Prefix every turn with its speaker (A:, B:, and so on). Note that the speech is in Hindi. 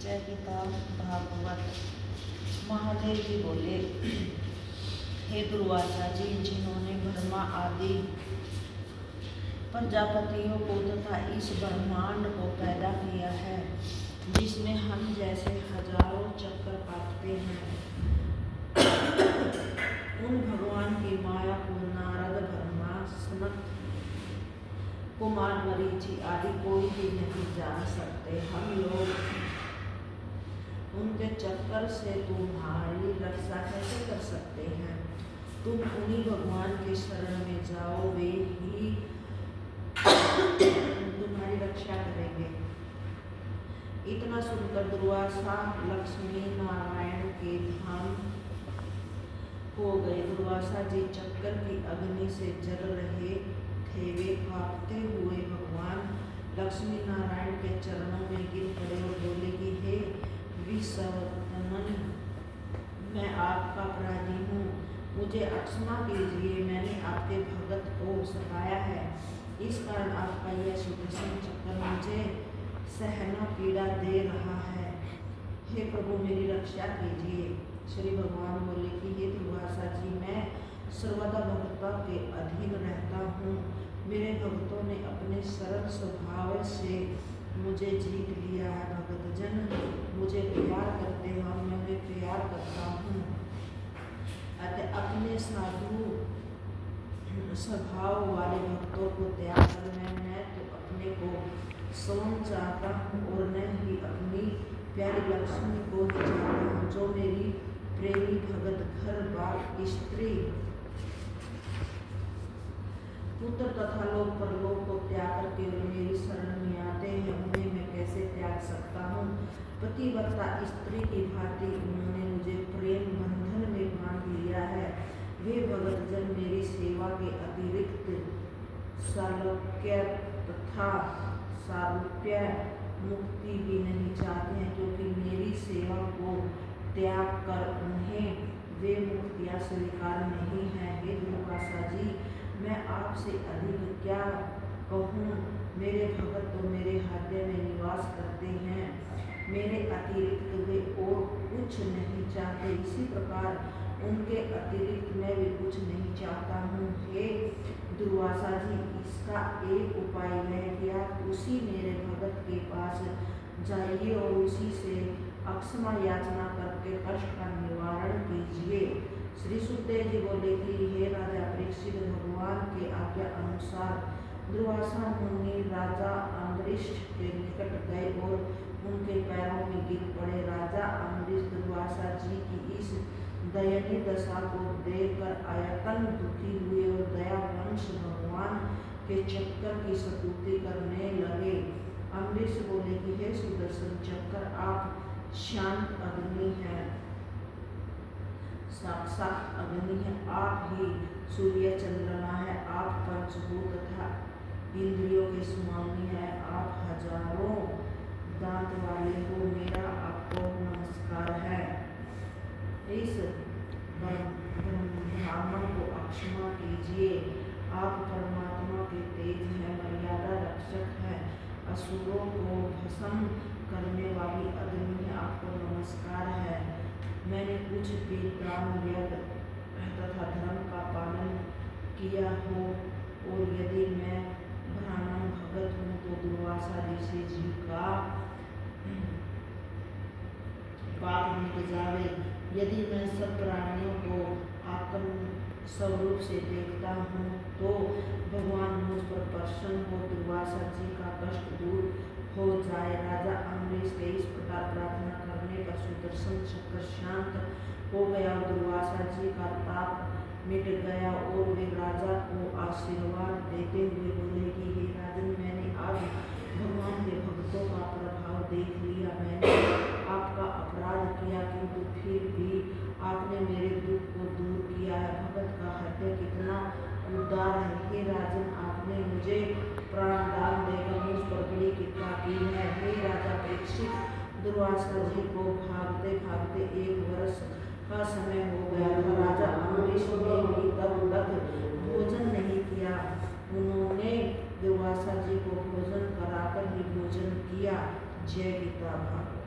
A: जय गीता भागवत। महादेव जी बोले, हे दुर्वासा जी, जिन्होंने ब्रह्मा आदि प्रजापतियों को तथा इस ब्रह्मांड को पैदा किया है, जिसमें हम जैसे हजारों चक्कर काटते हैं, उन भगवान की माया को नारद, ब्रह्मा, सनत कुमार, मरीचि आदि कोई भी नहीं जान सकते। हम लोग उनके चक्कर से तुम्हारी रक्षा कैसे कर सकते हैं? तुम उन्हीं भगवान के शरण में जाओ, वे ही तुम्हारी रक्षा करेंगे। इतना सुनकर दुर्वासा लक्ष्मी नारायण के धाम हो गए। दुर्वासा जी चक्कर की अग्नि से जल रहे थे। वे कांपते हुए भगवान लक्ष्मी नारायण के चरणों में गिर पड़े और बोले कि हे विश्ववदन, मैं आपका अपराधी हूँ, मुझे क्षमा कीजिए। मैंने आपके भगत को सताया है, इस कारण आपका यह सुदर्शन चक्कर मुझे सहना पीड़ा दे रहा है। हे प्रभु, मेरी रक्षा कीजिए। श्री भगवान बोले कि हे दुर्वासा जी, मैं सर्वदा भक्तों के अधीन रहता हूँ। मेरे भक्तों ने अपने सरल स्वभाव से मुझे जीत लिया है। भक्तजन मुझे प्यार करते हैं और मैं उन्हें प्यार करता हूँ। अतः अपने साधु स्वभाव वाले भक्तों को त्याग कर मैं तो अपने को सोम चाहता हूँ और न ही अपनी प्यारी लक्ष्मी को ही चाहता हूँ, जो मेरी प्रेमी भगत, घर बार, स्त्री, पुत्र तथा लोक परलोक को त्याग करके मेरी शरण में आते हैं, उन्हें मैं कैसे त्याग सकता हूँ? पतिव्रता स्त्री की भांति उन्होंने मुझे प्रेम बंधन में बांध लिया है। वे भगतजन मेरी सेवा के अतिरिक्त सालोक्य तथा सारूप्य मुक्ति भी नहीं चाहते हैं, क्योंकि मेरी सेवा को त्याग कर उन्हें वे मुक्तियाँ स्वीकार नहीं है। हे दुर्वासा जी, मैं आपसे अधिक क्या कहूँ? मेरे भगत तो मेरे हृदय में निवास करते हैं, मेरे अतिरिक्त वे और कुछ नहीं चाहते। इसी प्रकार उनके अतिरिक्त मैं भी कुछ नहीं चाहता हूँ। हे दुर्वासा जी, इसका एक उपाय है कि आप उसी मेरे भगत के पास जाइए और उसी से अक्षमा याचना करके कष्ट का निवारण कीजिए। श्री सुखदेव जी बोले कि हे राजा परीक्षित, भगवान के आज्ञा अनुसार दुर्वासा मुनि राजा अम्बरीश के निकट गए और उनके पैरों में गिर पड़े। राजा अम्बरीश दुर्वासा जी की इस दयनीय दशा को देखकर अत्यंत दुखी हुए और दयावंश भगवान के चक्कर की स्तुति करने लगे। अम्बरीश बोले कि हे सुदर्शन चक्कर, आप शांत अग्नि है, साक्षात अग्नि है, आप ही सूर्य चंद्रमा है, आप पंचभूत तथा इंद्रियों के स्वामी है, आप हजारों दांत वाले हो, मेरा आपको नमस्कार है। इस ब्राह्मण को क्षमा कीजिए। आप परमात्मा के तेज है, मर्यादा रक्षक है, असुरों को भस्म करने वाली अग्नि है, आपको नमस्कार है। मैंने कुछ भी दान यज्ञ तथा धर्म का पालन किया हो और यदि मैं ब्राह्मण भगत हूँ तो दुर्वासा ऋषि जी का पाप मिट जावे। यदि मैं सब प्राणियों को आत्म स्वरूप से देखता हूँ तो भगवान मुझ पर प्रसन्न हो, दुर्वासा जी का कष्ट दूर हो जाए। राजा अम्बरीश के इस प्रकार प्रार्थना करने पर सुदर्शन चक्र शांत हो गया, दुर्वासा जी का ताप मिट गया और वे राजा को आशीर्वाद देते हुए बोले कि हे राजन, मैंने आज भगवान के भक्तों का प्रभाव देख लिया। मैंने आपका अपराध किया, किंतु फिर भी आपने मेरे दुख को दूर किया है। भगत का हृदय कितना उदार है। हे राजन, आपने मुझे प्राणदान देकर मुझ पर बड़ी कृपा की है। हे राजा परीक्षित, दुर्वासा जी को भागते भागते 1 वर्ष का समय हो गया था। राजा अम्बरीश ने भी तब तक भोजन नहीं किया। उन्होंने दुर्वासा जी को भोजन कराकर ही भोजन किया। जय गीता भागवत।